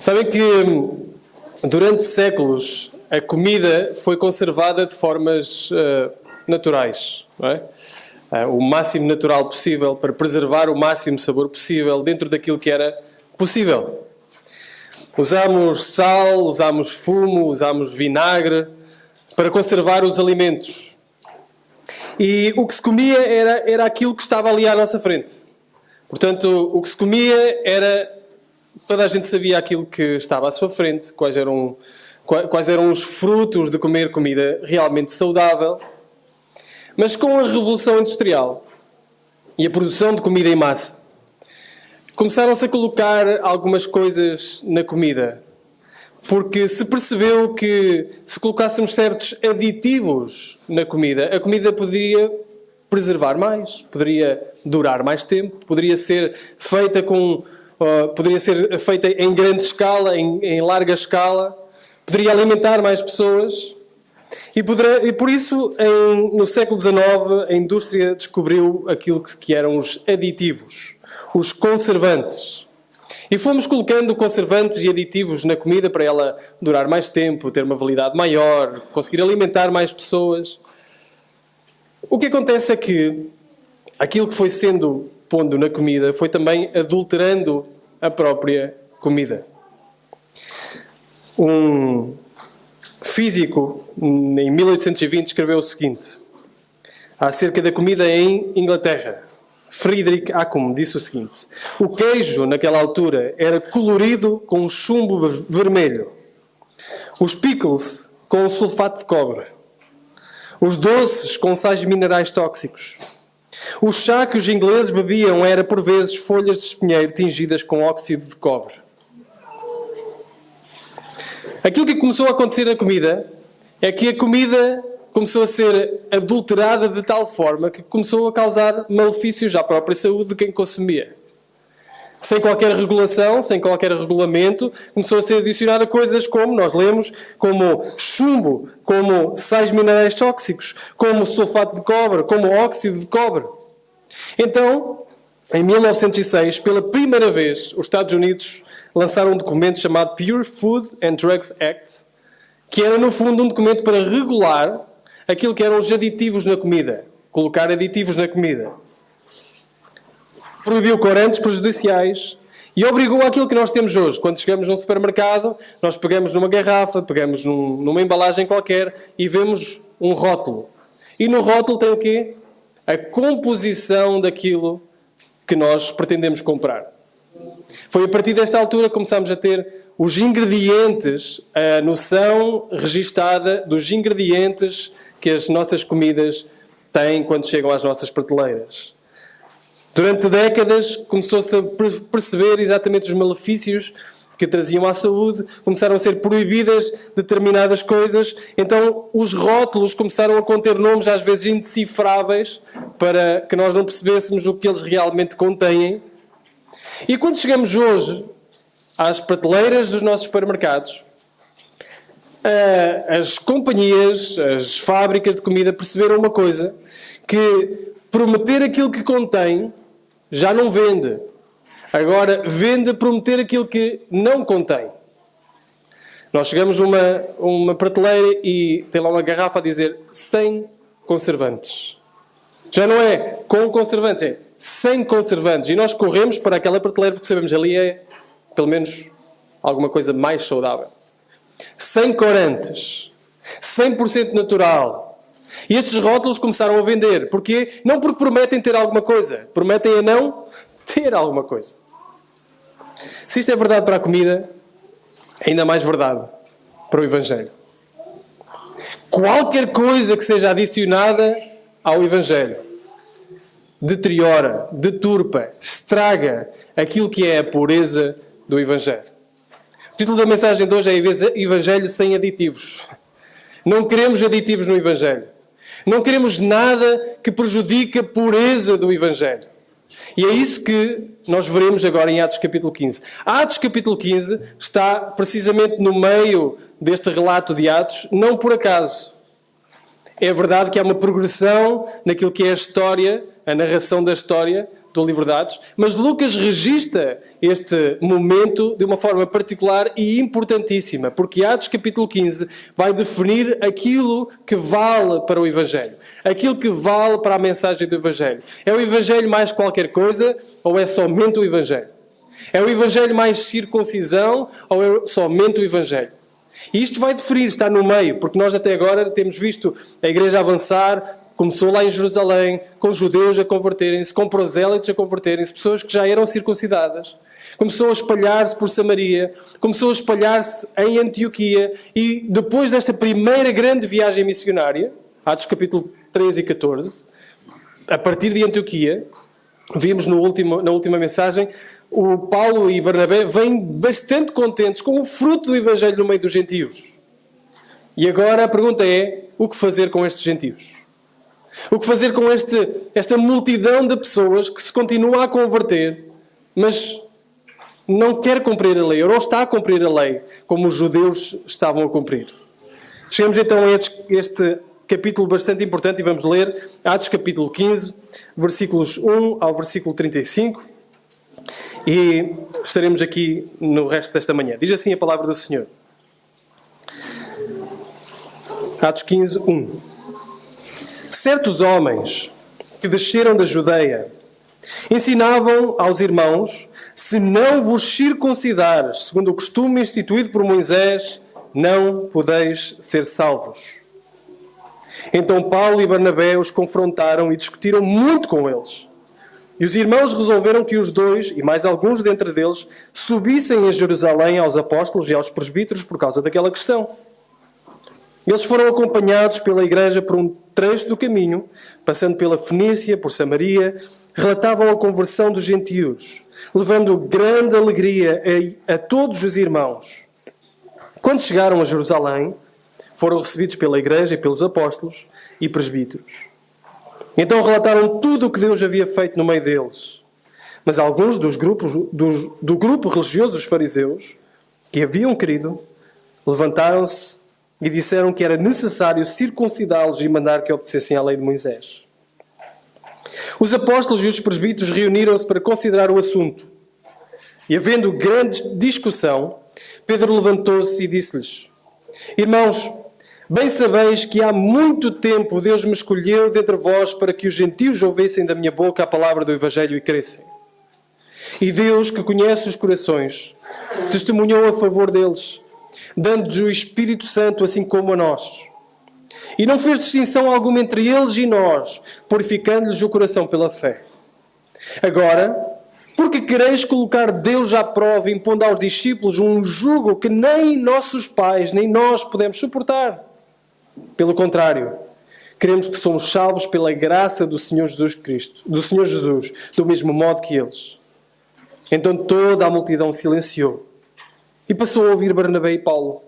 Sabem que durante séculos a comida foi conservada de formas naturais, não é? O máximo natural possível para preservar o máximo sabor possível dentro daquilo que era possível. Usámos sal, usámos fumo, usámos vinagre para conservar os alimentos. E o que se comia era aquilo que estava ali à nossa frente. Portanto, o que se comia era... Toda a gente sabia aquilo que estava à sua frente, quais eram os frutos de comer comida realmente saudável. Mas com a Revolução Industrial e a produção de comida em massa, começaram-se a colocar algumas coisas na comida. Porque se percebeu que se colocássemos certos aditivos na comida, a comida poderia preservar mais, poderia durar mais tempo, poderia ser feita em grande escala, em larga escala, poderia alimentar mais pessoas. E por isso, no século XIX, a indústria descobriu aquilo que eram os aditivos, os conservantes. E fomos colocando conservantes e aditivos na comida para ela durar mais tempo, ter uma validade maior, conseguir alimentar mais pessoas. O que acontece é que aquilo que foi sendo pondo na comida foi também adulterando a própria comida. Um físico, em 1820, escreveu o seguinte acerca da comida em Inglaterra. Friedrich Acum disse o seguinte: o queijo, naquela altura, era colorido com chumbo vermelho. Os pickles com sulfato de cobre. Os doces com sais minerais tóxicos. O chá que os ingleses bebiam era, por vezes, folhas de espinheiro tingidas com óxido de cobre. Aquilo que começou a acontecer na comida é que a comida começou a ser adulterada de tal forma que começou a causar malefícios à própria saúde de quem consumia. Sem qualquer regulação, sem qualquer regulamento, começou a ser adicionada coisas como, nós lemos, como chumbo, como sais minerais tóxicos, como sulfato de cobre, como óxido de cobre. Então, em 1906, pela primeira vez, os Estados Unidos lançaram um documento chamado Pure Food and Drugs Act, que era, no fundo, um documento para regular aquilo que eram os aditivos na comida. Colocar aditivos na comida. Proibiu corantes prejudiciais e obrigou àquilo que nós temos hoje. Quando chegamos num supermercado, nós pegamos numa garrafa, pegamos numa embalagem qualquer e vemos um rótulo. E no rótulo tem o quê? A composição daquilo que nós pretendemos comprar. Foi a partir desta altura que começámos a ter os ingredientes, a noção registada dos ingredientes que as nossas comidas têm quando chegam às nossas prateleiras. Durante décadas começou-se a perceber exatamente os malefícios que traziam à saúde, começaram a ser proibidas determinadas coisas, então os rótulos começaram a conter nomes às vezes indecifráveis para que nós não percebêssemos o que eles realmente contêm. E quando chegamos hoje às prateleiras dos nossos supermercados, as companhias, as fábricas de comida perceberam uma coisa, que prometer aquilo que contém já não vende. Agora vende prometer aquilo que não contém. Nós chegamos a uma prateleira e tem lá uma garrafa a dizer sem conservantes. Já não é com conservantes, é sem conservantes. E nós corremos para aquela prateleira porque sabemos que ali é, pelo menos, alguma coisa mais saudável. Sem corantes. 100% natural. E estes rótulos começaram a vender. Porquê? Não porque prometem ter alguma coisa. Prometem a não ter alguma coisa. Se isto é verdade para a comida, é ainda mais verdade para o Evangelho. Qualquer coisa que seja adicionada ao Evangelho deteriora, deturpa, estraga aquilo que é a pureza do Evangelho. O título da mensagem de hoje é Evangelho sem aditivos. Não queremos aditivos no Evangelho. Não queremos nada que prejudique a pureza do Evangelho. E é isso que nós veremos agora em Atos capítulo 15. Atos capítulo 15 está precisamente no meio deste relato de Atos, não por acaso. É verdade que há uma progressão naquilo que é a história, a narração da história, do livro de Atos, mas Lucas registra este momento de uma forma particular e importantíssima, porque Atos capítulo 15 vai definir aquilo que vale para o Evangelho, aquilo que vale para a mensagem do Evangelho. É o Evangelho mais qualquer coisa ou é somente o Evangelho? É o Evangelho mais circuncisão ou é somente o Evangelho? E isto vai definir, está no meio, porque nós até agora temos visto a igreja avançar. Começou lá em Jerusalém, com judeus a converterem-se, com prosélitos a converterem-se, pessoas que já eram circuncidadas. Começou a espalhar-se por Samaria, começou a espalhar-se em Antioquia, e depois desta primeira grande viagem missionária, Atos capítulo 13 e 14, a partir de Antioquia, vimos na última mensagem, o Paulo e Barnabé vêm bastante contentes com o fruto do Evangelho no meio dos gentios. E agora a pergunta é, o que fazer com estes gentios? O que fazer com esta multidão de pessoas que se continua a converter, mas não quer cumprir a lei, ou não está a cumprir a lei, como os judeus estavam a cumprir? Chegamos então a este capítulo bastante importante e vamos ler Atos capítulo 15, versículos 1 ao versículo 35. E estaremos aqui no resto desta manhã. Diz assim a palavra do Senhor. Atos 15, 1. Certos homens que desceram da Judeia ensinavam aos irmãos: se não vos circuncidares, segundo o costume instituído por Moisés, não podeis ser salvos. Então Paulo e Barnabé os confrontaram e discutiram muito com eles. E os irmãos resolveram que os dois, e mais alguns dentre deles, subissem a Jerusalém aos apóstolos e aos presbíteros por causa daquela questão. Eles foram acompanhados pela igreja por um trecho do caminho, passando pela Fenícia, por Samaria, relatavam a conversão dos gentios, levando grande alegria a todos os irmãos. Quando chegaram a Jerusalém, foram recebidos pela igreja e pelos apóstolos e presbíteros. Então relataram tudo o que Deus havia feito no meio deles. Mas alguns do grupo religioso dos fariseus, que haviam crido, levantaram-se e disseram que era necessário circuncidá-los e mandar que obedecessem à lei de Moisés. Os apóstolos e os presbíteros reuniram-se para considerar o assunto. E havendo grande discussão, Pedro levantou-se e disse-lhes: Irmãos, bem sabeis que há muito tempo Deus me escolheu dentre vós para que os gentios ouvissem da minha boca a palavra do Evangelho e crescem. E Deus, que conhece os corações, testemunhou a favor deles, dando-lhes o Espírito Santo assim como a nós. E não fez distinção alguma entre eles e nós, purificando-lhes o coração pela fé. Agora, porque quereis colocar Deus à prova, impondo aos discípulos um jugo que nem nossos pais, nem nós podemos suportar? Pelo contrário, queremos que somos salvos pela graça do Senhor Jesus Cristo, do Senhor Jesus, do mesmo modo que eles. Então toda a multidão silenciou e passou a ouvir Barnabé e Paulo,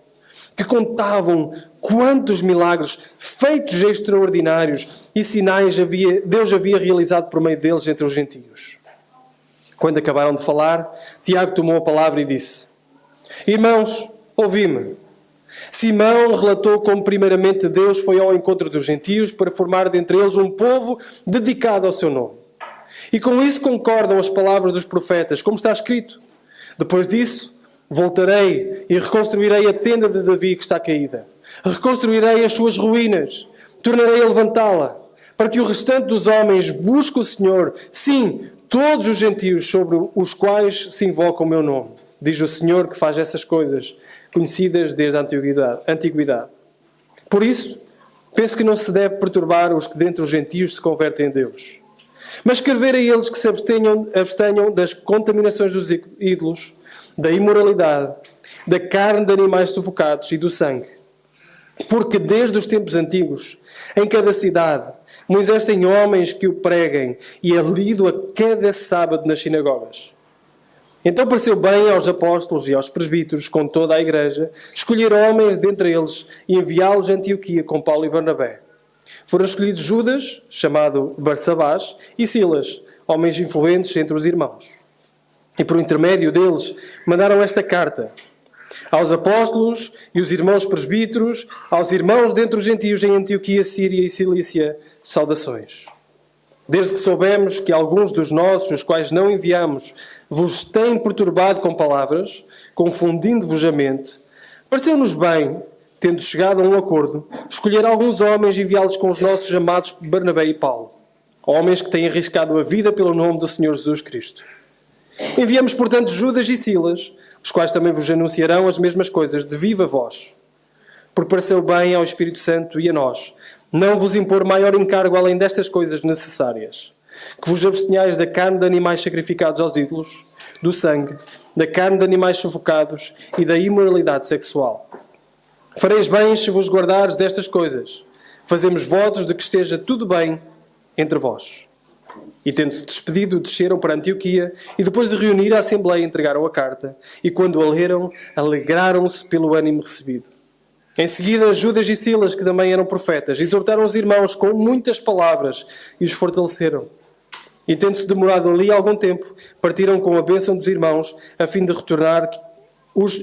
que contavam quantos milagres, feitos extraordinários e sinais Deus havia realizado por meio deles entre os gentios. Quando acabaram de falar, Tiago tomou a palavra e disse: Irmãos, ouvi-me. Simão relatou como primeiramente Deus foi ao encontro dos gentios para formar dentre eles um povo dedicado ao seu nome. E com isso concordam as palavras dos profetas, como está escrito: depois disso, voltarei e reconstruirei a tenda de Davi que está caída. Reconstruirei as suas ruínas. Tornarei a levantá-la, para que o restante dos homens busque o Senhor. Sim, todos os gentios sobre os quais se invoca o meu nome. Diz o Senhor que faz essas coisas, conhecidas desde a antiguidade. Por isso, penso que não se deve perturbar os que dentre os gentios se convertem a Deus. Mas escrever a eles que se abstenham das contaminações dos ídolos, da imoralidade, da carne de animais sufocados e do sangue. Porque desde os tempos antigos, em cada cidade, Moisés tem homens que o preguem e é lido a cada sábado nas sinagogas. Então pareceu bem aos apóstolos e aos presbíteros, com toda a igreja, escolher homens dentre eles e enviá-los a Antioquia com Paulo e Barnabé. Foram escolhidos Judas, chamado Barsabás, e Silas, homens influentes entre os irmãos. E por intermédio deles mandaram esta carta aos apóstolos e os irmãos presbíteros, aos irmãos dentre os gentios em Antioquia, Síria e Cilícia, saudações. Desde que soubemos que alguns dos nossos, os quais não enviamos, vos têm perturbado com palavras, confundindo-vos a mente, pareceu-nos bem, tendo chegado a um acordo, escolher alguns homens e enviá-los com os nossos amados Barnabé e Paulo, homens que têm arriscado a vida pelo nome do Senhor Jesus Cristo. Enviamos, portanto, Judas e Silas, os quais também vos anunciarão as mesmas coisas de viva voz, porque pareceu bem ao Espírito Santo e a nós não vos impor maior encargo além destas coisas necessárias, que vos abstenhais da carne de animais sacrificados aos ídolos, do sangue, da carne de animais sufocados e da imoralidade sexual. Fareis bem se vos guardares destas coisas. Fazemos votos de que esteja tudo bem entre vós. E tendo-se despedido, desceram para Antioquia e depois de reunir a Assembleia entregaram a carta e quando a leram, alegraram-se pelo ânimo recebido. Em seguida, Judas e Silas, que também eram profetas, exortaram os irmãos com muitas palavras e os fortaleceram. E tendo-se demorado ali algum tempo, partiram com a bênção dos irmãos, a fim de retornar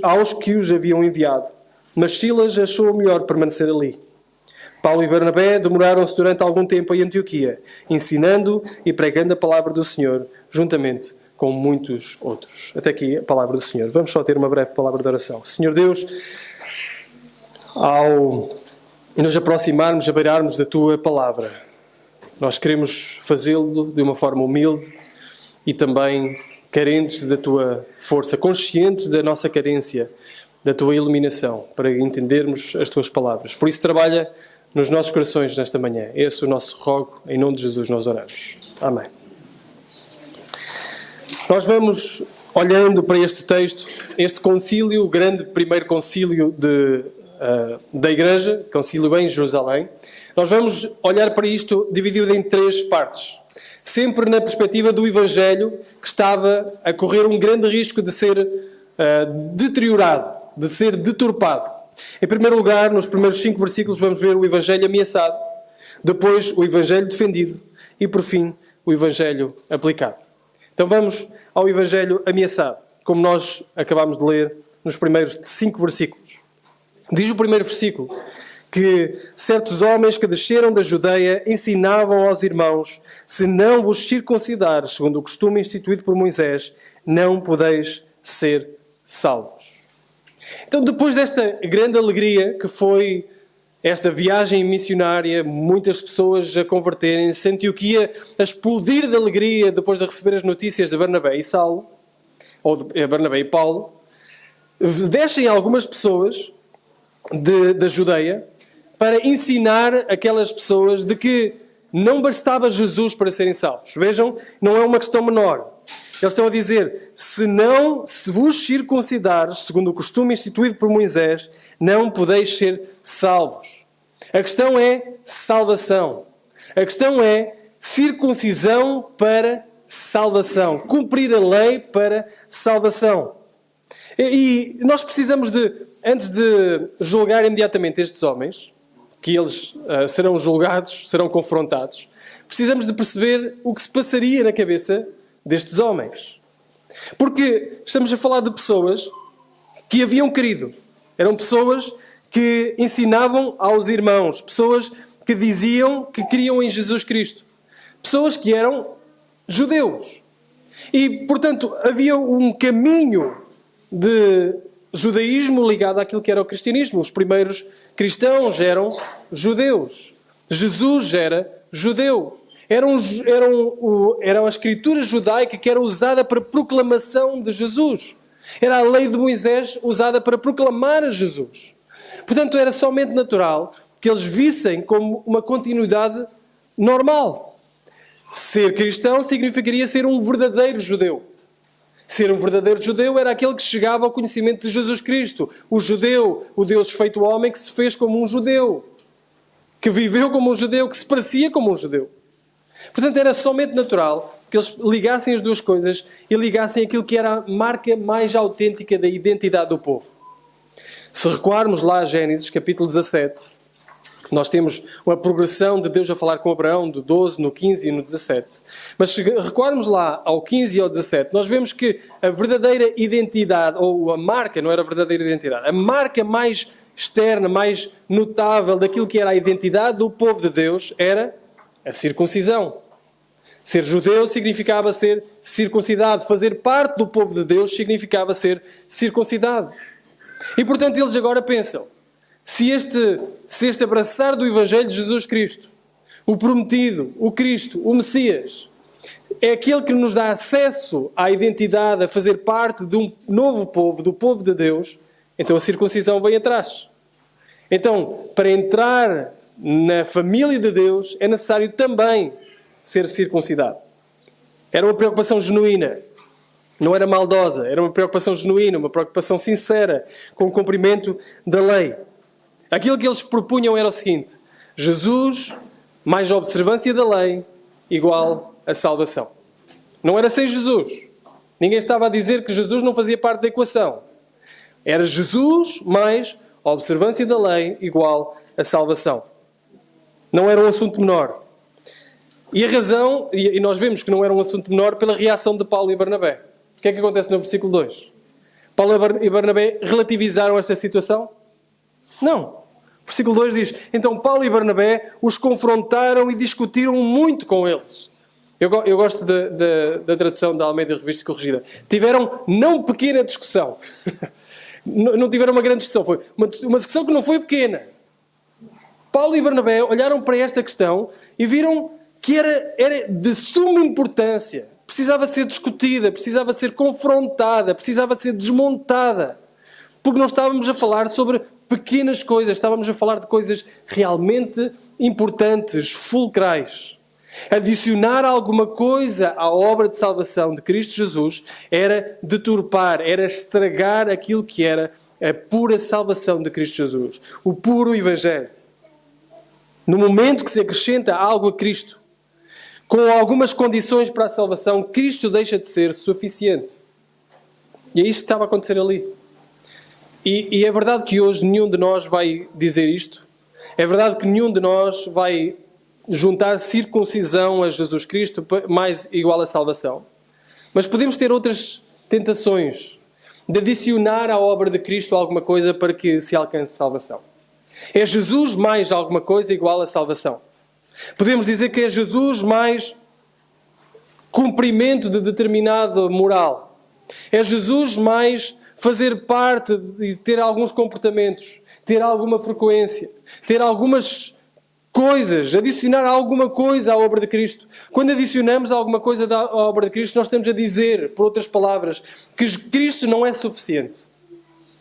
aos que os haviam enviado. Mas Silas achou melhor permanecer ali. Paulo e Barnabé demoraram-se durante algum tempo em Antioquia, ensinando e pregando a palavra do Senhor, juntamente com muitos outros. Até aqui a palavra do Senhor. Vamos só ter uma breve palavra de oração. Senhor Deus, ao nos aproximarmos, a beirarmos da Tua palavra, nós queremos fazê-lo de uma forma humilde e também carentes da Tua força, conscientes da nossa carência, da Tua iluminação, para entendermos as Tuas palavras. Por isso, trabalha nos nossos corações nesta manhã. Esse é o nosso rogo. Em nome de Jesus nós oramos. Amém. Nós vamos olhando para este texto, este concílio, o grande primeiro concílio da Igreja, concílio em Jerusalém. Nós vamos olhar para isto dividido em 3 partes. Sempre na perspectiva do Evangelho, que estava a correr um grande risco de ser deteriorado, de ser deturpado. Em primeiro lugar, nos primeiros 5 versículos, vamos ver o Evangelho ameaçado. Depois, o Evangelho defendido. E, por fim, o Evangelho aplicado. Então vamos ao Evangelho ameaçado, como nós acabámos de ler nos primeiros 5 versículos. Diz o primeiro versículo que certos homens que desceram da Judeia ensinavam aos irmãos: se não vos circuncidares, segundo o costume instituído por Moisés, não podeis ser salvos. Então, depois desta grande alegria que foi esta viagem missionária, muitas pessoas a converterem-se, Antioquia a explodir de alegria depois de receber as notícias de Barnabé e Saulo, ou de Barnabé e Paulo, descem algumas pessoas da Judeia para ensinar aquelas pessoas de que não bastava Jesus para serem salvos. Vejam, não é uma questão menor. Eles estão a dizer: se vos circuncidares, segundo o costume instituído por Moisés, não podeis ser salvos. A questão é salvação. A questão é circuncisão para salvação. Cumprir a lei para salvação. E nós precisamos antes de julgar imediatamente estes homens, que eles serão julgados, serão confrontados, precisamos de perceber o que se passaria na cabeça destes homens. Porque estamos a falar de pessoas que haviam querido. Eram pessoas que ensinavam aos irmãos, pessoas que diziam que criam em Jesus Cristo. Pessoas que eram judeus. E, portanto, havia um caminho de judaísmo ligado àquilo que era o cristianismo. Os primeiros cristãos eram judeus. Jesus era judeu. Era a escritura judaica que era usada para a proclamação de Jesus. Era a lei de Moisés usada para proclamar a Jesus. Portanto, era somente natural que eles vissem como uma continuidade normal. Ser cristão significaria ser um verdadeiro judeu. Ser um verdadeiro judeu era aquele que chegava ao conhecimento de Jesus Cristo. O judeu, o Deus feito homem, que se fez como um judeu. Que viveu como um judeu, que se parecia como um judeu. Portanto, era somente natural que eles ligassem as duas coisas e ligassem aquilo que era a marca mais autêntica da identidade do povo. Se recuarmos lá a Gênesis, capítulo 17, nós temos uma progressão de Deus a falar com Abraão, do 12, no 15 e no 17. Mas se recuarmos lá ao 15 e ao 17, nós vemos que a verdadeira identidade, ou a marca, não era a verdadeira identidade, a marca mais externa, mais notável daquilo que era a identidade do povo de Deus era a circuncisão. Ser judeu significava ser circuncidado. Fazer parte do povo de Deus significava ser circuncidado. E portanto eles agora pensam, se este abraçar do Evangelho de Jesus Cristo, o prometido, o Cristo, o Messias, é aquele que nos dá acesso à identidade, a fazer parte de um novo povo, do povo de Deus, então a circuncisão vem atrás. Então, para entrar na família de Deus, é necessário também ser circuncidado. Era uma preocupação genuína. Não era maldosa. Era uma preocupação genuína, uma preocupação sincera com o cumprimento da lei. Aquilo que eles propunham era o seguinte: Jesus mais a observância da lei igual a salvação. Não era sem Jesus. Ninguém estava a dizer que Jesus não fazia parte da equação. Era Jesus mais a observância da lei igual a salvação. Não era um assunto menor. E a razão, e nós vemos que não era um assunto menor pela reação de Paulo e Barnabé. O que é que acontece no versículo 2? Paulo e Barnabé relativizaram esta situação? Não. O versículo 2 diz: então Paulo e Barnabé os confrontaram e discutiram muito com eles. Eu gosto da tradução da Almeida Revista Corrigida. Tiveram não pequena discussão. Não tiveram uma grande discussão. Foi uma discussão que não foi pequena. Paulo e Barnabé olharam para esta questão e viram que era de suma importância. Precisava ser discutida, precisava ser confrontada, precisava ser desmontada. Porque não estávamos a falar sobre pequenas coisas, estávamos a falar de coisas realmente importantes, fulcrais. Adicionar alguma coisa à obra de salvação de Cristo Jesus era deturpar, era estragar aquilo que era a pura salvação de Cristo Jesus. O puro Evangelho. No momento que se acrescenta algo a Cristo, com algumas condições para a salvação, Cristo deixa de ser suficiente. E é isso que estava a acontecer ali. E é verdade que hoje nenhum de nós vai dizer isto. É verdade que nenhum de nós vai juntar circuncisão a Jesus Cristo mais igual a salvação. Mas podemos ter outras tentações de adicionar à obra de Cristo alguma coisa para que se alcance salvação. É Jesus mais alguma coisa igual a salvação. Podemos dizer que é Jesus mais cumprimento de determinada moral. É Jesus mais fazer parte e ter alguns comportamentos, ter alguma frequência, ter algumas coisas, adicionar alguma coisa à obra de Cristo. Quando adicionamos alguma coisa à obra de Cristo, nós estamos a dizer, por outras palavras, que Cristo não é suficiente.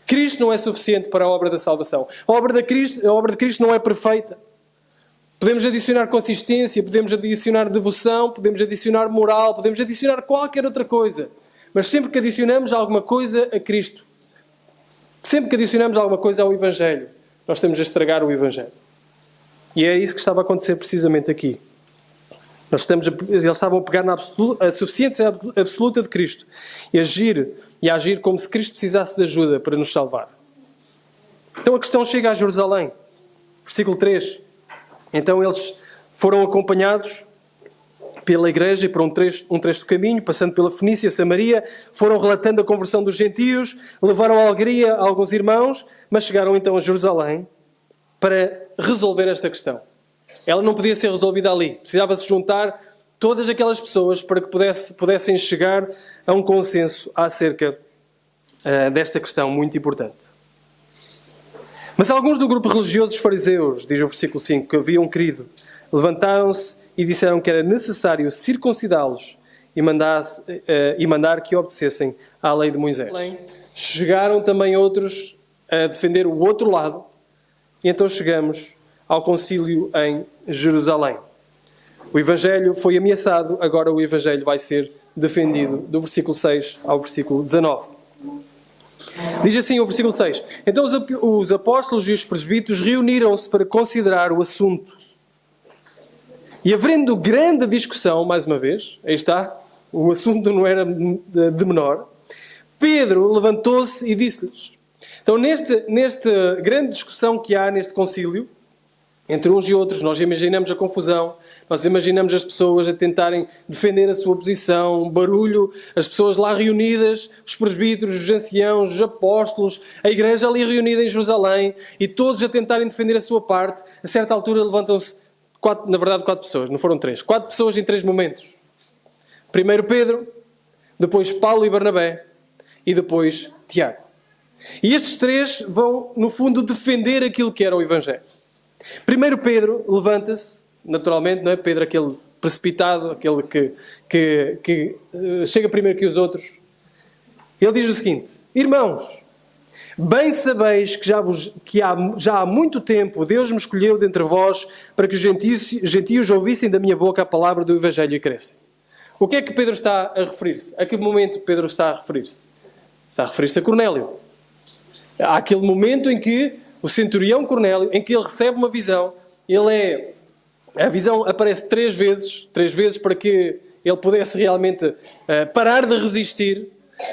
Cristo não é suficiente para a obra da salvação. A obra de Cristo não é perfeita. Podemos adicionar consistência, podemos adicionar devoção, podemos adicionar moral, podemos adicionar qualquer outra coisa. Mas sempre que adicionamos alguma coisa a Cristo, sempre que adicionamos alguma coisa ao Evangelho, nós estamos a estragar o Evangelho. E é isso que estava a acontecer precisamente aqui. Eles estavam a pegar na suficiência absoluta de Cristo e a agir como se Cristo precisasse de ajuda para nos salvar. Então a questão chega a Jerusalém. Versículo 3. Então eles foram acompanhados pela igreja e por um trecho do caminho, passando pela Fenícia, Samaria, foram relatando a conversão dos gentios, levaram alegria a alguns irmãos, mas chegaram então a Jerusalém para resolver esta questão. Ela não podia ser resolvida ali. Precisava-se juntar todas aquelas pessoas para que pudessem chegar a um consenso acerca desta questão muito importante. Mas alguns do grupo religioso dos fariseus, diz o versículo 5, que haviam crido, levantaram-se e disseram que era necessário circuncidá-los e mandar que obedecessem à lei de Moisés. Chegaram também outros a defender o outro lado, e então chegamos ao concílio em Jerusalém. O Evangelho foi ameaçado, agora o Evangelho vai ser defendido, do versículo 6 ao versículo 19. Diz assim o versículo 6. Então os apóstolos e os presbíteros reuniram-se para considerar o assunto. E havendo grande discussão, mais uma vez, aí está, o assunto não era de menor, Pedro levantou-se e disse-lhes. Então nesta grande discussão que há neste concílio, entre uns e outros, nós imaginamos a confusão, nós imaginamos as pessoas a tentarem defender a sua posição, um barulho, as pessoas lá reunidas, os presbíteros, os anciãos, os apóstolos, a igreja ali reunida em Jerusalém, e todos a tentarem defender a sua parte. A certa altura levantam-se, quatro pessoas, não foram 3, 4 pessoas em 3 momentos. Primeiro Pedro, depois Paulo e Barnabé e depois Tiago. E estes três vão, no fundo, defender aquilo que era o Evangelho. Primeiro Pedro levanta-se, naturalmente, não é? Pedro, aquele precipitado, aquele que chega primeiro que os outros. Ele diz o seguinte: irmãos, bem sabeis que já há muito tempo Deus me escolheu dentre vós para que os gentios ouvissem da minha boca a palavra do Evangelho e crescem. O que é que Pedro está a referir-se? A que momento Pedro está a referir-se? Está a referir-se a Cornélio. Há aquele momento em que o centurião Cornélio, em que ele recebe uma visão, a visão aparece três vezes para que ele pudesse realmente parar de resistir,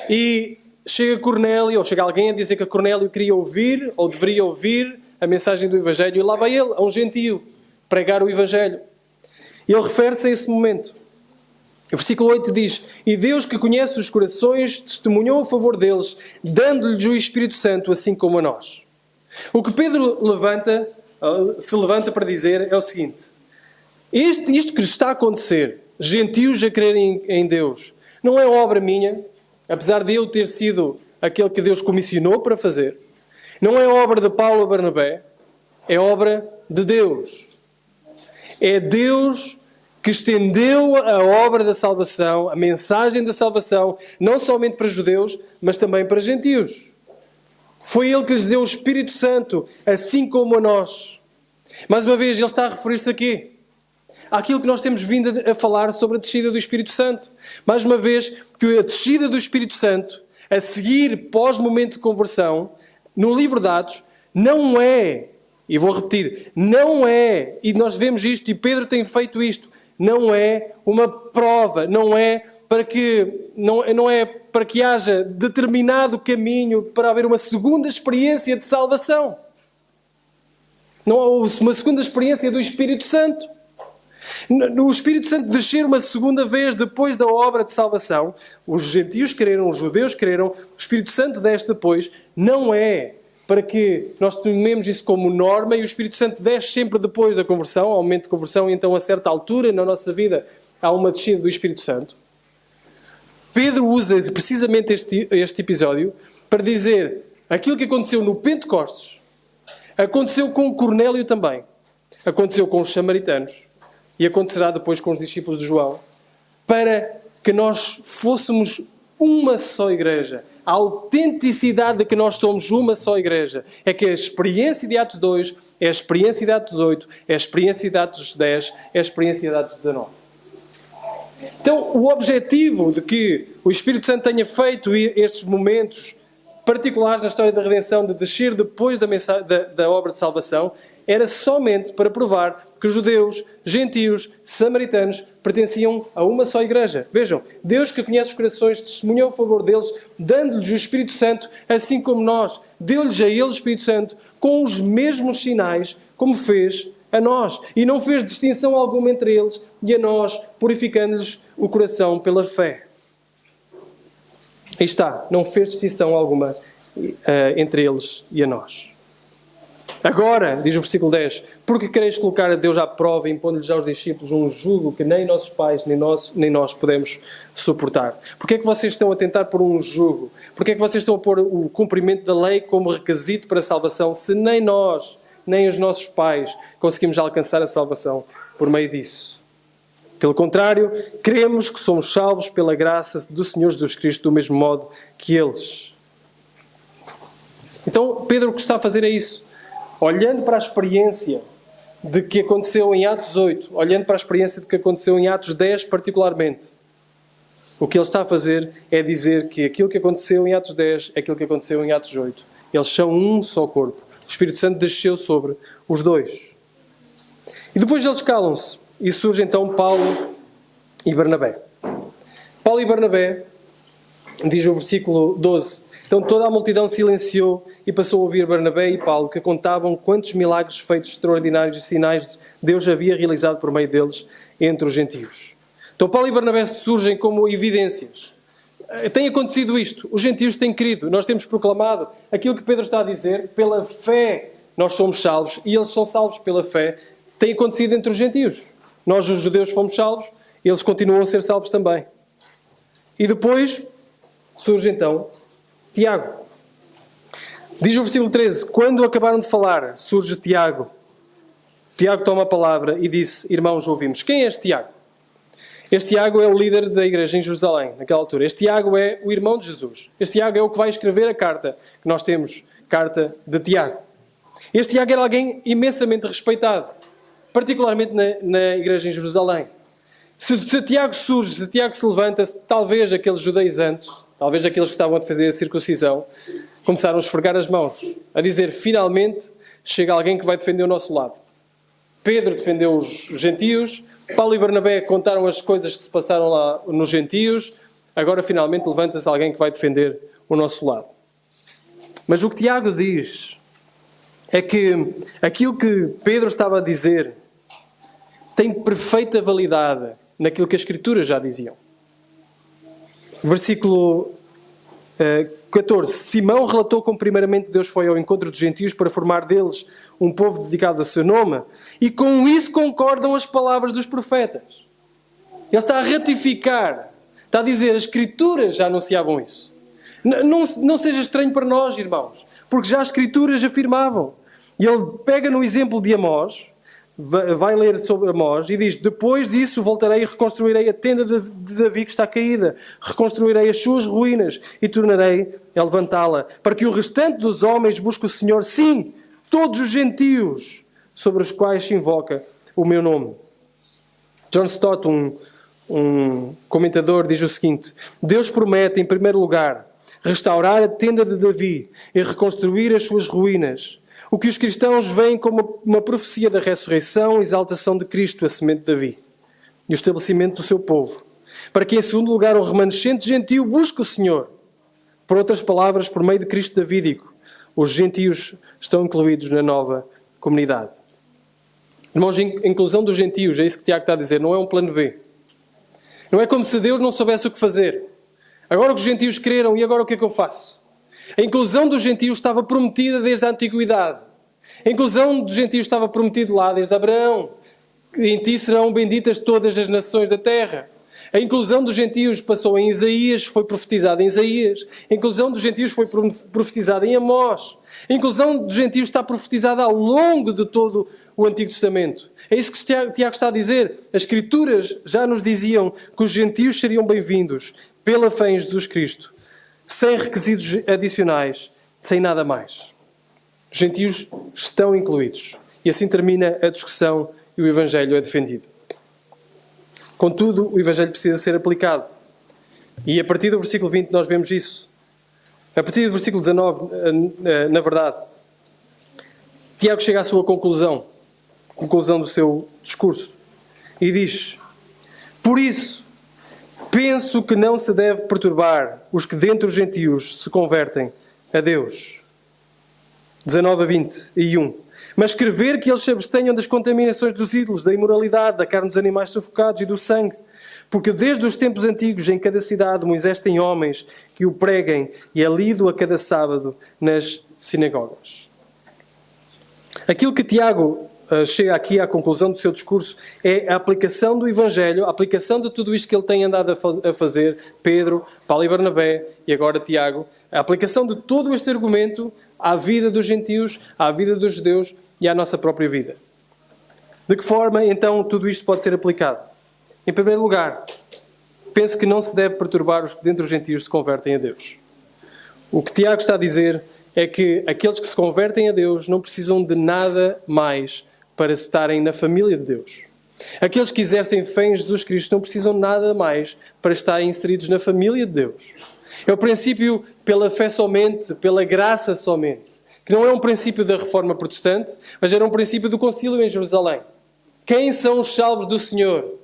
e chega Cornélio, ou chega alguém a dizer que Cornélio queria ouvir, ou deveria ouvir, a mensagem do Evangelho, e lá vai ele, a um gentio, pregar o Evangelho. E ele refere-se a esse momento. O versículo 8 diz: e Deus, que conhece os corações, testemunhou a favor deles, dando-lhes o Espírito Santo, assim como a nós. O que Pedro se levanta para dizer é o seguinte: isto que está a acontecer, gentios a crerem em Deus, não é obra minha, apesar de eu ter sido aquele que Deus comissionou para fazer. Não é obra de Paulo ou Barnabé, é obra de Deus. É Deus que estendeu a obra da salvação, a mensagem da salvação, não somente para judeus, mas também para gentios. Foi Ele que lhes deu o Espírito Santo, assim como a nós. Mais uma vez, Ele está a referir-se aqui àquilo que nós temos vindo a falar sobre a descida do Espírito Santo. Mais uma vez, que a descida do Espírito Santo, a seguir pós-momento de conversão, no livro de Atos, não é, e vou repetir, não é, e nós vemos isto, e Pedro tem feito isto, não é uma prova, não é para que haja determinado caminho para haver uma segunda experiência de salvação. Não há uma segunda experiência do Espírito Santo. O Espírito Santo descer uma segunda vez depois da obra de salvação, os gentios creram, os judeus creram, o Espírito Santo desce depois, não é para que nós tomemos isso como norma, e o Espírito Santo desce sempre depois da conversão, ao momento de conversão, e então a certa altura na nossa vida há uma descida do Espírito Santo. Pedro usa precisamente este episódio para dizer aquilo que aconteceu no Pentecostes, aconteceu com Cornélio também, aconteceu com os samaritanos e acontecerá depois com os discípulos de João, para que nós fôssemos uma só igreja. A autenticidade de que nós somos uma só igreja é que a experiência de Atos 2 é a experiência de Atos 8, é a experiência de Atos 10, é a experiência de Atos 19. Então, o objetivo de que o Espírito Santo tenha feito estes momentos particulares na história da redenção, de descer depois da obra de salvação, era somente para provar que os judeus, gentios, samaritanos pertenciam a uma só igreja. Vejam, Deus que conhece os corações testemunhou a favor deles, dando-lhes o Espírito Santo, assim como nós. Deu-lhes a eles o Espírito Santo com os mesmos sinais como fez a nós. E não fez distinção alguma entre eles e a nós, purificando-lhes o coração pela fé. Aí está, não fez distinção alguma entre eles e a nós. Agora, diz o versículo 10, porque quereis colocar a Deus à prova, impondo-lhes aos discípulos um jugo que nem nossos pais, nem nós podemos suportar? Porque é que vocês estão a tentar pôr um jugo? Porque é que vocês estão a pôr o cumprimento da lei como requisito para a salvação, se nem nós, nem os nossos pais conseguimos alcançar a salvação por meio disso? Pelo contrário, cremos que somos salvos pela graça do Senhor Jesus Cristo do mesmo modo que eles. Então, Pedro o que está a fazer é isso. Olhando para a experiência de que aconteceu em Atos 8, olhando para a experiência de que aconteceu em Atos 10 particularmente, o que ele está a fazer é dizer que aquilo que aconteceu em Atos 10 é aquilo que aconteceu em Atos 8. Eles são um só corpo. O Espírito Santo desceu sobre os dois. E depois eles calam-se. E surge então Paulo e Barnabé. Paulo e Barnabé, diz o versículo 12... Então toda a multidão silenciou e passou a ouvir Barnabé e Paulo, que contavam quantos milagres feitos extraordinários e sinais Deus havia realizado por meio deles entre os gentios. Então Paulo e Barnabé surgem como evidências. Tem acontecido isto. Os gentios têm crido. Nós temos proclamado aquilo que Pedro está a dizer. Pela fé nós somos salvos e eles são salvos pela fé. Tem acontecido entre os gentios. Nós, os judeus, fomos salvos. Eles continuam a ser salvos também. E depois surge então Tiago. Diz o versículo 13, quando acabaram de falar, surge Tiago. Tiago toma a palavra e disse, irmãos, ouvimos. Quem é este Tiago? Este Tiago é o líder da igreja em Jerusalém, naquela altura. Este Tiago é o irmão de Jesus. Este Tiago é o que vai escrever a carta que nós temos, carta de Tiago. Este Tiago era alguém imensamente respeitado, particularmente na igreja em Jerusalém. Se Tiago surge, se Tiago se levanta, talvez aqueles judaizantes, talvez aqueles que estavam a fazer a circuncisão, começaram a esfregar as mãos, a dizer, finalmente chega alguém que vai defender o nosso lado. Pedro defendeu os gentios, Paulo e Barnabé contaram as coisas que se passaram lá nos gentios, agora finalmente levanta-se alguém que vai defender o nosso lado. Mas o que Tiago diz é que aquilo que Pedro estava a dizer tem perfeita validade naquilo que as Escrituras já diziam. Versículo 14. Simão relatou como primeiramente Deus foi ao encontro dos gentios para formar deles um povo dedicado ao seu nome, e com isso concordam as palavras dos profetas. Ele está a ratificar, está a dizer, as Escrituras já anunciavam isso. Não seja estranho para nós, irmãos, porque já as Escrituras afirmavam. E ele pega no exemplo de Amós, vai ler sobre Amós e diz, depois disso voltarei e reconstruirei a tenda de Davi que está caída, reconstruirei as suas ruínas e tornarei a levantá-la, para que o restante dos homens busque o Senhor, sim, todos os gentios sobre os quais se invoca o meu nome. John Stott, um comentador, diz o seguinte, Deus promete, em primeiro lugar, restaurar a tenda de Davi e reconstruir as suas ruínas. O que os cristãos veem como uma profecia da ressurreição e exaltação de Cristo, a semente de Davi, e o estabelecimento do seu povo. Para que, em segundo lugar, o remanescente gentio busque o Senhor. Por outras palavras, por meio de Cristo davídico, os gentios estão incluídos na nova comunidade. Irmãos, a inclusão dos gentios, é isso que Tiago está a dizer, não é um plano B. Não é como se Deus não soubesse o que fazer. Agora que os gentios creram, e agora o que é que eu faço? A inclusão dos gentios estava prometida desde a antiguidade. A inclusão dos gentios estava prometida lá desde Abraão. Em ti serão benditas todas as nações da terra. A inclusão dos gentios passou em Isaías, foi profetizada em Isaías. A inclusão dos gentios foi profetizada em Amós. A inclusão dos gentios está profetizada ao longo de todo o Antigo Testamento. É isso que Tiago está a dizer. As Escrituras já nos diziam que os gentios seriam bem-vindos pela fé em Jesus Cristo, sem requisitos adicionais, sem nada mais. Os gentios estão incluídos. E assim termina a discussão e o Evangelho é defendido. Contudo, o Evangelho precisa ser aplicado. E a partir do versículo 20 nós vemos isso. A partir do versículo 19, na verdade, Tiago chega à sua conclusão do seu discurso. E diz, por isso, penso que não se deve perturbar os que dentre os gentios se convertem a Deus. 19 a 21. Mas escrever que eles se abstenham das contaminações dos ídolos, da imoralidade, da carne dos animais sufocados e do sangue. Porque desde os tempos antigos, em cada cidade, Moisés tem homens que o preguem e é lido a cada sábado nas sinagogas. Aquilo que Tiago chega aqui à conclusão do seu discurso é a aplicação do Evangelho, a aplicação de tudo isto que ele tem andado a fazer, Pedro, Paulo e Barnabé e agora Tiago, a aplicação de todo este argumento à vida dos gentios, à vida dos judeus e à nossa própria vida. De que forma, então, tudo isto pode ser aplicado? Em primeiro lugar, penso que não se deve perturbar os que dentre os gentios se convertem a Deus. O que Tiago está a dizer é que aqueles que se convertem a Deus não precisam de nada mais para estarem na família de Deus. Aqueles que exercem fé em Jesus Cristo não precisam de nada mais para estarem inseridos na família de Deus. É o princípio pela fé somente, pela graça somente. Que não é um princípio da Reforma Protestante, mas era um princípio do Concílio em Jerusalém. Quem são os salvos do Senhor?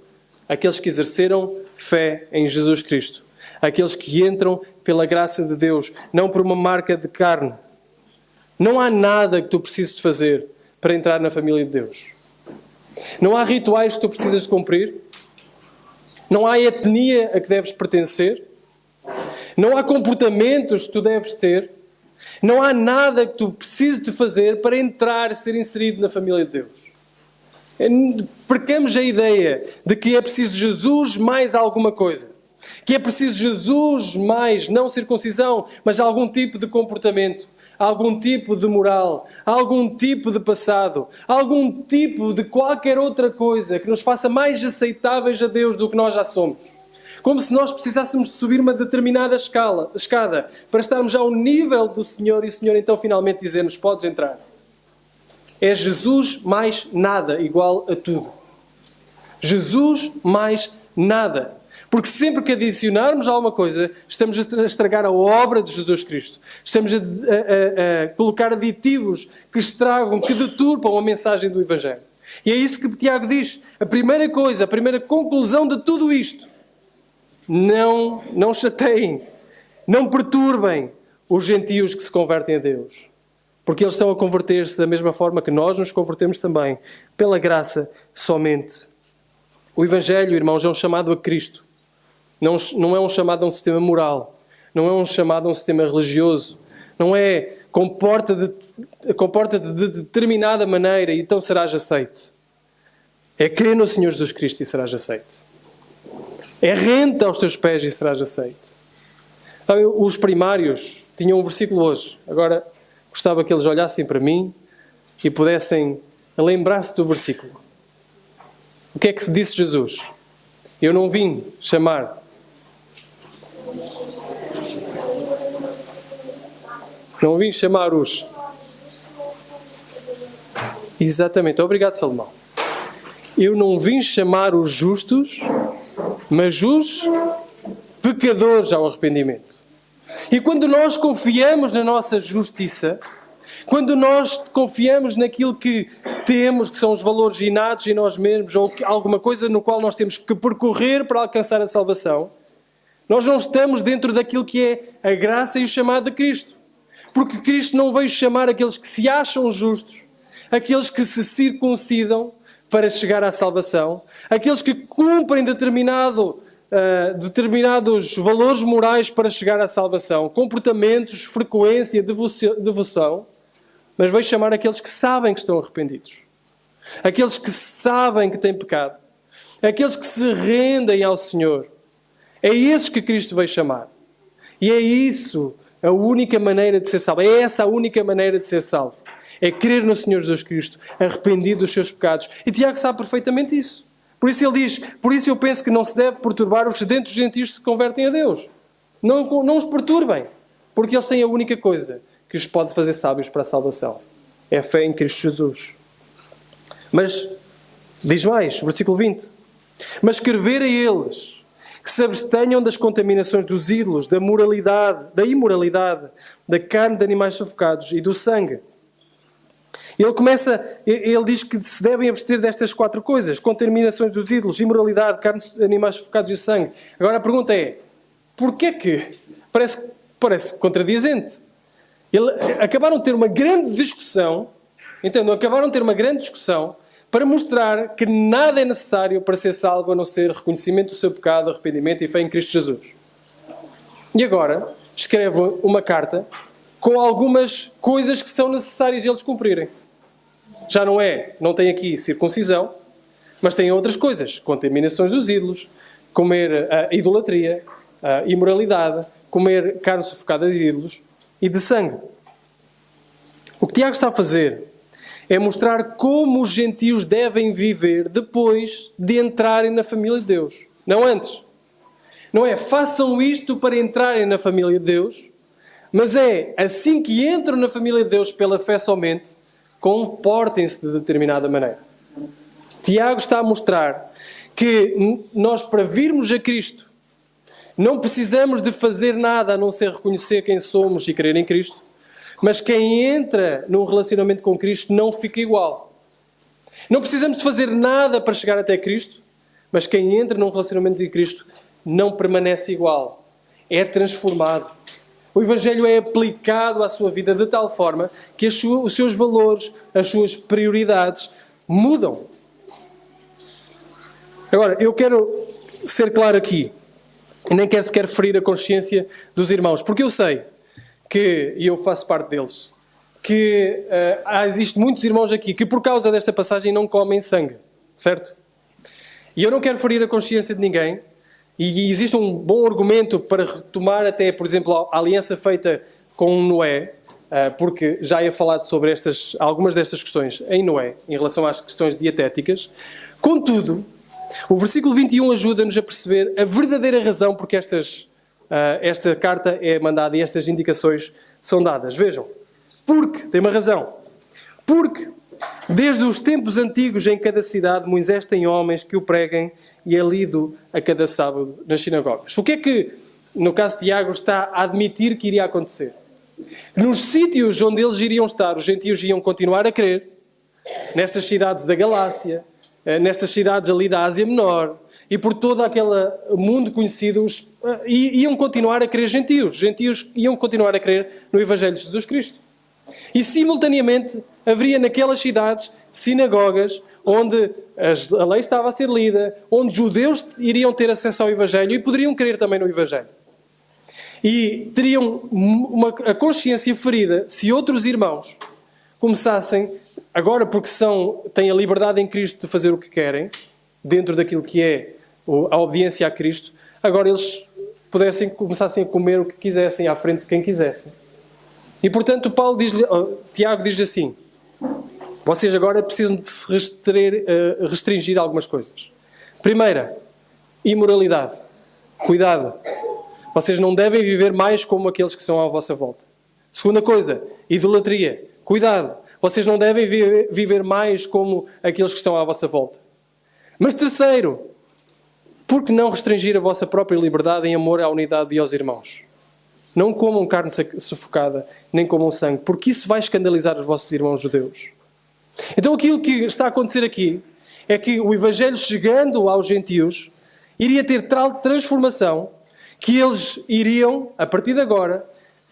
Aqueles que exerceram fé em Jesus Cristo. Aqueles que entram pela graça de Deus, não por uma marca de carne. Não há nada que tu precises de fazer para entrar na família de Deus. Não há rituais que tu precisas de cumprir. Não há etnia a que deves pertencer. Não há comportamentos que tu deves ter. Não há nada que tu precises de fazer para entrar, ser inserido na família de Deus. Percamos a ideia de que é preciso Jesus mais alguma coisa. Que é preciso Jesus mais não circuncisão, mas algum tipo de comportamento, algum tipo de moral, algum tipo de passado, algum tipo de qualquer outra coisa que nos faça mais aceitáveis a Deus do que nós já somos. Como se nós precisássemos de subir uma determinada escada para estarmos ao nível do Senhor e o Senhor então finalmente dizer-nos: podes entrar. É Jesus mais nada igual a tudo. Jesus mais nada. Porque sempre que adicionarmos alguma coisa, estamos a estragar a obra de Jesus Cristo. Estamos a colocar aditivos que estragam, que deturpam a mensagem do Evangelho. E é isso que Tiago diz. A primeira coisa, a primeira conclusão de tudo isto: não chateiem, não perturbem os gentios que se convertem a Deus. Porque eles estão a converter-se da mesma forma que nós nos convertemos também, pela graça somente. O Evangelho, irmãos, é um chamado a Cristo. Não é um chamado a um sistema moral. Não é um chamado a um sistema religioso. Não é comporta-te de determinada maneira e então serás aceite. É crer no Senhor Jesus Cristo e serás aceite. É rente aos teus pés e serás aceite. Sabe, os primários tinham um versículo hoje. Agora gostava que eles olhassem para mim e pudessem lembrar-se do versículo. O que é que disse Jesus? Eu não vim chamar. Não vim chamar os... Exatamente. Obrigado, Salomão. Eu não vim chamar os justos, mas os pecadores ao arrependimento. E quando nós confiamos na nossa justiça, quando nós confiamos naquilo que temos, que são os valores inatos em nós mesmos, ou alguma coisa no qual nós temos que percorrer para alcançar a salvação, nós não estamos dentro daquilo que é a graça e o chamado de Cristo. Porque Cristo não veio chamar aqueles que se acham justos, aqueles que se circuncidam para chegar à salvação, aqueles que cumprem determinados valores morais para chegar à salvação, comportamentos, frequência, devoção, mas veio chamar aqueles que sabem que estão arrependidos, aqueles que sabem que têm pecado, aqueles que se rendem ao Senhor. É esses que Cristo veio chamar. E é isso a única maneira de ser salvo. É essa a única maneira de ser salvo. É crer no Senhor Jesus Cristo, arrependido dos seus pecados. E Tiago sabe perfeitamente isso. Por isso ele diz: por isso eu penso que não se deve perturbar os sedentes gentios que se convertem a Deus. Não os perturbem, porque eles têm a única coisa que os pode fazer sábios para a salvação. É a fé em Cristo Jesus. Mas, diz mais, versículo 20. Mas escrever a eles que se abstenham das contaminações dos ídolos, da imoralidade, da carne de animais sufocados e do sangue. Ele diz que se devem abster destas 4 coisas: contaminações dos ídolos, imoralidade, carne de animais sufocados e o sangue. Agora a pergunta é: porquê que? Parece contradizente. Acabaram de ter uma grande discussão, para mostrar que nada é necessário para ser salvo a não ser reconhecimento do seu pecado, arrependimento e fé em Cristo Jesus. E agora escreve uma carta com algumas coisas que são necessárias eles cumprirem. Já não tem aqui circuncisão, mas tem outras coisas: contaminações dos ídolos, comer a idolatria, a imoralidade, comer carne sufocada de ídolos e de sangue. O que Tiago está a fazer é mostrar como os gentios devem viver depois de entrarem na família de Deus. Não antes. Não é façam isto para entrarem na família de Deus, mas é assim que entram na família de Deus pela fé somente, comportem-se de determinada maneira. Tiago está a mostrar que nós, para virmos a Cristo, não precisamos de fazer nada a não ser reconhecer quem somos e crer em Cristo. Mas quem entra num relacionamento com Cristo não fica igual. Não precisamos de fazer nada para chegar até Cristo, mas quem entra num relacionamento de Cristo não permanece igual. É transformado. O Evangelho é aplicado à sua vida de tal forma que os seus valores, as suas prioridades mudam. Agora, eu quero ser claro aqui, e nem quero sequer ferir a consciência dos irmãos, porque eu sei que, e eu faço parte deles, que existem muitos irmãos aqui que por causa desta passagem não comem sangue, certo? E eu não quero ferir a consciência de ninguém, e existe um bom argumento para retomar até, por exemplo, a aliança feita com Noé, porque já ia falado sobre algumas destas questões em Noé, em relação às questões dietéticas. Contudo, o versículo 21 ajuda-nos a perceber a verdadeira razão porque esta carta é mandada e estas indicações são dadas. Vejam, porque, tem uma razão, porque desde os tempos antigos em cada cidade Moisés tem homens que o preguem e é lido a cada sábado nas sinagogas. O que é que, no caso de Tiago, está a admitir que iria acontecer? Nos sítios onde eles iriam estar, os gentios iam continuar a crer, nestas cidades da Galácia, nestas cidades ali da Ásia Menor, e por todo aquele mundo conhecido, iam continuar a crer gentios. Gentios iam continuar a crer no Evangelho de Jesus Cristo. E simultaneamente haveria naquelas cidades sinagogas onde a lei estava a ser lida, onde judeus iriam ter acesso ao Evangelho e poderiam crer também no Evangelho. E teriam a consciência ferida se outros irmãos começassem, agora porque têm a liberdade em Cristo de fazer o que querem, dentro daquilo que é a obediência a Cristo, agora eles começassem a comer o que quisessem à frente de quem quisessem. E portanto Tiago diz assim: vocês agora precisam de se restringir algumas coisas. Primeira, imoralidade. Cuidado. Vocês não devem viver mais como aqueles que são à vossa volta. Segunda coisa, idolatria. Cuidado. Vocês não devem viver mais como aqueles que estão à vossa volta. Mas terceiro, por que não restringir a vossa própria liberdade em amor à unidade e aos irmãos? Não comam carne sufocada, nem comam sangue, porque isso vai escandalizar os vossos irmãos judeus. Então aquilo que está a acontecer aqui é que o Evangelho, chegando aos gentios, iria ter tal transformação que eles iriam, a partir de agora,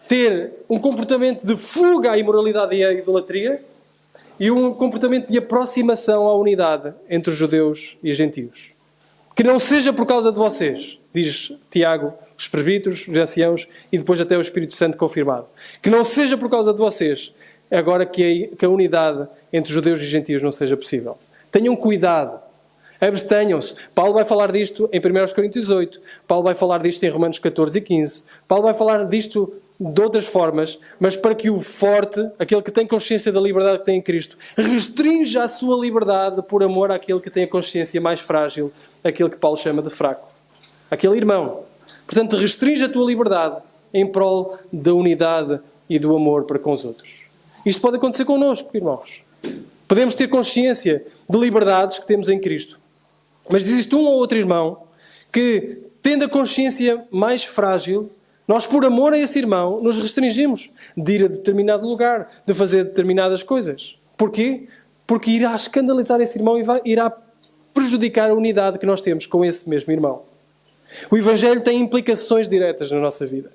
ter um comportamento de fuga à imoralidade e à idolatria e um comportamento de aproximação à unidade entre os judeus e os gentios. Que não seja por causa de vocês, diz Tiago, os presbíteros, os anciãos e depois até o Espírito Santo confirmado. Que não seja por causa de vocês, agora que a unidade entre judeus e gentios não seja possível. Tenham cuidado. Abstenham-se. Paulo vai falar disto em 1 Coríntios 8. Paulo vai falar disto em Romanos 14 e 15. Paulo vai falar disto de outras formas, mas para que o forte, aquele que tem consciência da liberdade que tem em Cristo, restrinja a sua liberdade por amor àquele que tem a consciência mais frágil, aquele que Paulo chama de fraco. Aquele irmão. Portanto, restringe a tua liberdade em prol da unidade e do amor para com os outros. Isto pode acontecer connosco, irmãos. Podemos ter consciência de liberdades que temos em Cristo. Mas existe um ou outro irmão que, tendo a consciência mais frágil, nós, por amor a esse irmão, nos restringimos de ir a determinado lugar, de fazer determinadas coisas. Porquê? Porque irá escandalizar esse irmão e irá prejudicar a unidade que nós temos com esse mesmo irmão. O Evangelho tem implicações diretas na nossa vida.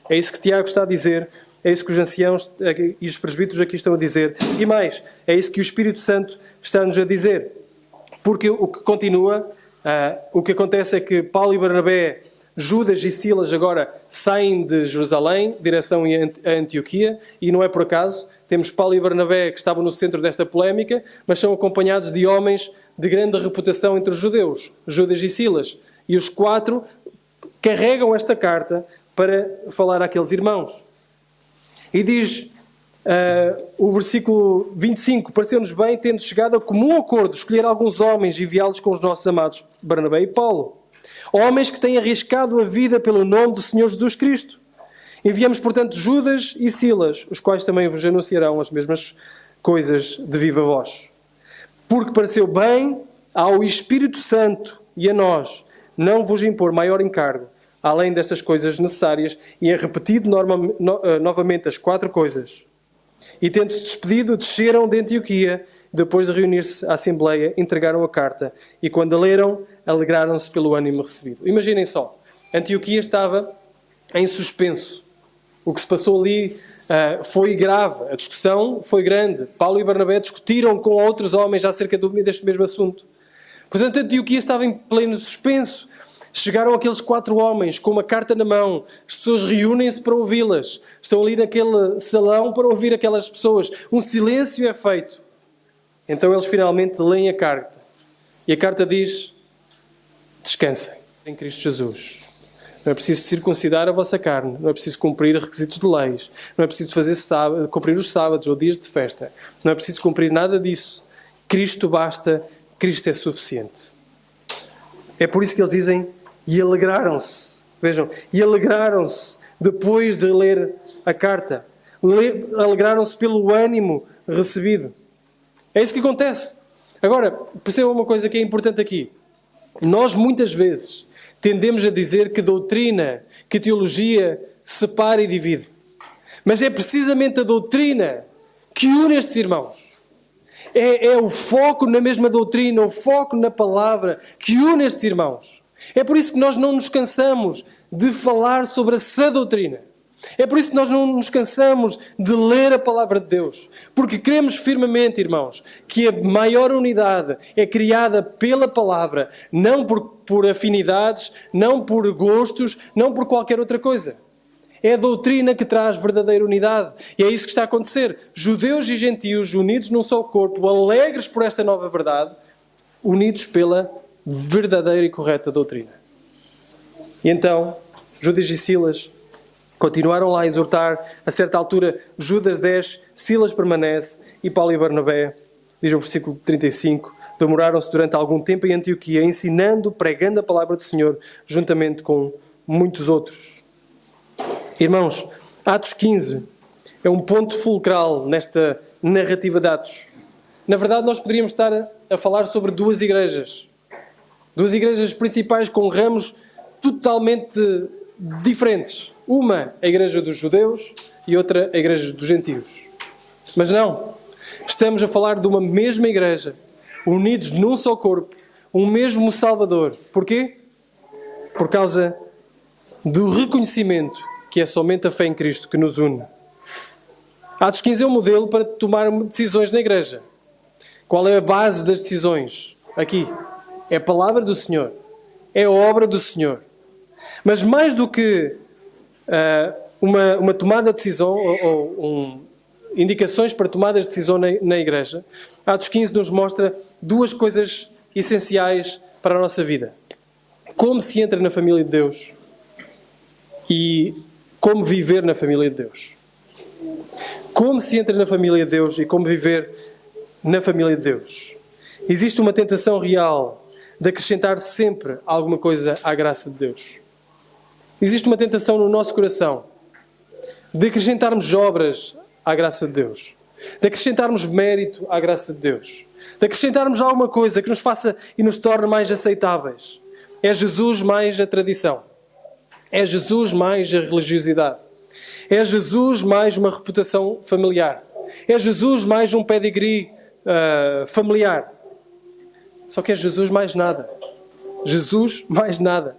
É isso que Tiago está a dizer, é isso que os anciãos e os presbíteros aqui estão a dizer. E mais, é isso que o Espírito Santo está-nos a dizer. Porque o que continua, o que acontece é que Paulo e Barnabé, Judas e Silas agora saem de Jerusalém, direção a Antioquia, e não é por acaso. Temos Paulo e Barnabé que estavam no centro desta polémica, mas são acompanhados de homens de grande reputação entre os judeus, Judas e Silas. E os 4 carregam esta carta para falar àqueles irmãos. E diz o versículo 25: pareceu-nos bem, tendo chegado a comum acordo, escolher alguns homens e enviá-los com os nossos amados Barnabé e Paulo. Homens que têm arriscado a vida pelo nome do Senhor Jesus Cristo. Enviamos, portanto, Judas e Silas, os quais também vos anunciarão as mesmas coisas de viva voz. Porque pareceu bem ao Espírito Santo e a nós não vos impor maior encargo, além destas coisas necessárias, e é repetido novamente as 4 coisas. E tendo-se despedido, desceram de Antioquia, depois de reunir-se à Assembleia, entregaram a carta, e quando a leram, alegraram-se pelo ânimo recebido. Imaginem só, Antioquia estava em suspenso. O que se passou ali foi grave, a discussão foi grande. Paulo e Barnabé discutiram com outros homens acerca deste mesmo assunto. Portanto, Antioquia estava em pleno suspenso. Chegaram aqueles 4 homens com uma carta na mão. As pessoas reúnem-se para ouvi-las. Estão ali naquele salão para ouvir aquelas pessoas. Um silêncio é feito. Então eles finalmente leem a carta. E a carta diz: descansem. em Cristo Jesus. Não é preciso circuncidar a vossa carne, não é preciso cumprir requisitos de leis, não é preciso cumprir os sábados ou dias de festa, não é preciso cumprir nada disso. Cristo basta, Cristo é suficiente. É por isso que eles dizem, e alegraram-se. Vejam, e alegraram-se depois de ler a carta. Alegraram-se pelo ânimo recebido. É isso que acontece. Agora, percebam uma coisa que é importante aqui. Nós muitas vezes tendemos a dizer que doutrina, que teologia separa e divide. Mas é precisamente a doutrina que une estes irmãos. É o foco na mesma doutrina, o foco na palavra que une estes irmãos. É por isso que nós não nos cansamos de falar sobre a sã doutrina. É por isso que nós não nos cansamos de ler a palavra de Deus. Porque cremos firmemente, irmãos, que a maior unidade é criada pela palavra, não por afinidades, não por gostos, não por qualquer outra coisa. É a doutrina que traz verdadeira unidade. E é isso que está a acontecer. Judeus e gentios unidos num só corpo, alegres por esta nova verdade, unidos pela verdadeira e correta doutrina. E então, Judas e Silas continuaram lá a exortar. A certa altura, Judas desce, Silas permanece e Paulo e Barnabé, diz o versículo 35, demoraram-se durante algum tempo em Antioquia, ensinando, pregando a palavra do Senhor, juntamente com muitos outros. Irmãos, Atos 15 é um ponto fulcral nesta narrativa de Atos. Na verdade, nós poderíamos estar a falar sobre duas igrejas principais com ramos totalmente diferentes. Uma, a igreja dos judeus, e outra, a igreja dos gentios. Mas não, estamos a falar de uma mesma igreja, unidos num só corpo, um mesmo Salvador. Porquê? Por causa do reconhecimento que é somente a fé em Cristo que nos une. Atos 15 é um modelo para tomar decisões na igreja. Qual é a base das decisões? Aqui. É a palavra do Senhor. É a obra do Senhor. Mas mais do que uma tomada de decisão ou indicações para tomadas de decisão na igreja, Atos 15 nos mostra duas coisas essenciais para a nossa vida. Como se entra na família de Deus e como viver na família de Deus. Como se entra na família de Deus e como viver na família de Deus. Existe uma tentação real de acrescentar sempre alguma coisa à graça de Deus. Existe uma tentação no nosso coração de acrescentarmos obras à graça de Deus, de acrescentarmos mérito à graça de Deus, de acrescentarmos alguma coisa que nos faça e nos torne mais aceitáveis. É Jesus mais a tradição. É Jesus mais a religiosidade. É Jesus mais uma reputação familiar. É Jesus mais um pedigree familiar. Só que é Jesus mais nada. Jesus mais nada.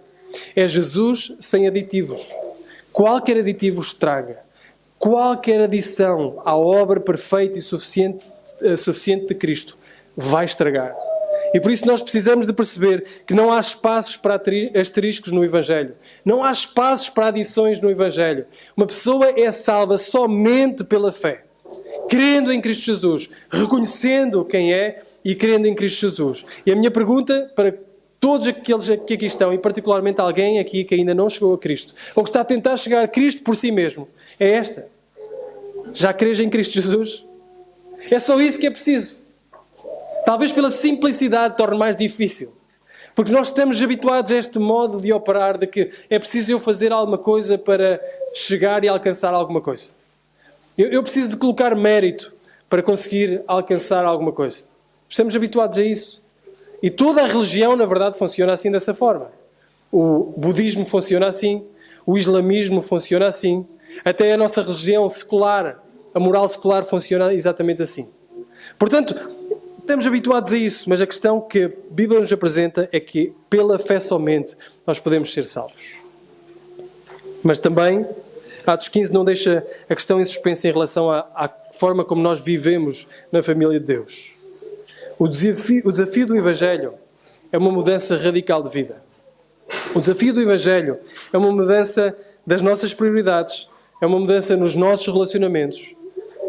É Jesus sem aditivos. Qualquer aditivo estraga. Qualquer adição à obra perfeita e suficiente de Cristo vai estragar. E por isso nós precisamos de perceber que não há espaços para asteriscos no Evangelho. Não há espaços para adições no Evangelho. Uma pessoa é salva somente pela fé. Crendo em Cristo Jesus. Reconhecendo quem é e crendo em Cristo Jesus. E a minha pergunta para todos aqueles que aqui estão, e particularmente alguém aqui que ainda não chegou a Cristo, ou que está a tentar chegar a Cristo por si mesmo, é esta. Já crês em Cristo Jesus? É só isso que é preciso. Talvez pela simplicidade torne mais difícil. Porque nós estamos habituados a este modo de operar, de que é preciso eu fazer alguma coisa para chegar e alcançar alguma coisa. Eu preciso de colocar mérito para conseguir alcançar alguma coisa. Estamos habituados a isso. E toda a religião, na verdade, funciona assim, dessa forma. O budismo funciona assim, o islamismo funciona assim, até a nossa religião secular, a moral secular funciona exatamente assim. Portanto, estamos habituados a isso, mas a questão que a Bíblia nos apresenta é que, pela fé somente, nós podemos ser salvos. Mas também, Atos 15 não deixa a questão em suspenso em relação à forma como nós vivemos na família de Deus. O desafio do Evangelho é uma mudança radical de vida. O desafio do Evangelho é uma mudança das nossas prioridades, é uma mudança nos nossos relacionamentos.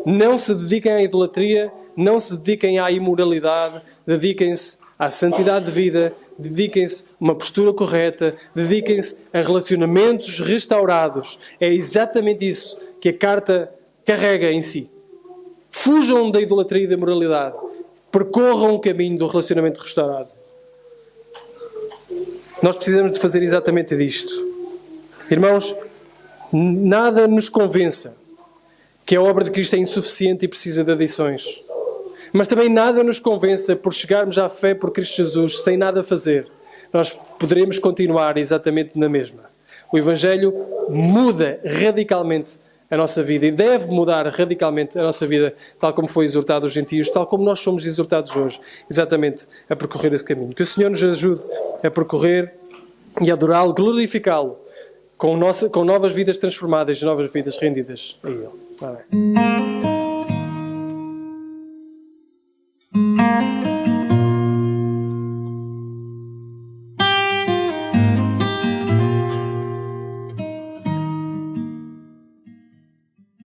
Não se dediquem à idolatria, não se dediquem à imoralidade, dediquem-se à santidade de vida, dediquem-se a uma postura correta, dediquem-se a relacionamentos restaurados. É exatamente isso que a carta carrega em si. Fujam da idolatria e da moralidade. Percorram o caminho do relacionamento restaurado. Nós precisamos de fazer exatamente disto. Irmãos, nada nos convença que a obra de Cristo é insuficiente e precisa de adições. Mas também nada nos convença por chegarmos à fé por Cristo Jesus sem nada fazer. Nós poderemos continuar exatamente na mesma. O Evangelho muda radicalmente a nossa vida e deve mudar radicalmente a nossa vida, tal como foi exortado os gentios, tal como nós somos exortados hoje, exatamente a percorrer esse caminho. Que o Senhor nos ajude a percorrer e adorá-lo, glorificá-lo, com novas vidas transformadas e novas vidas rendidas a Ele. Amém.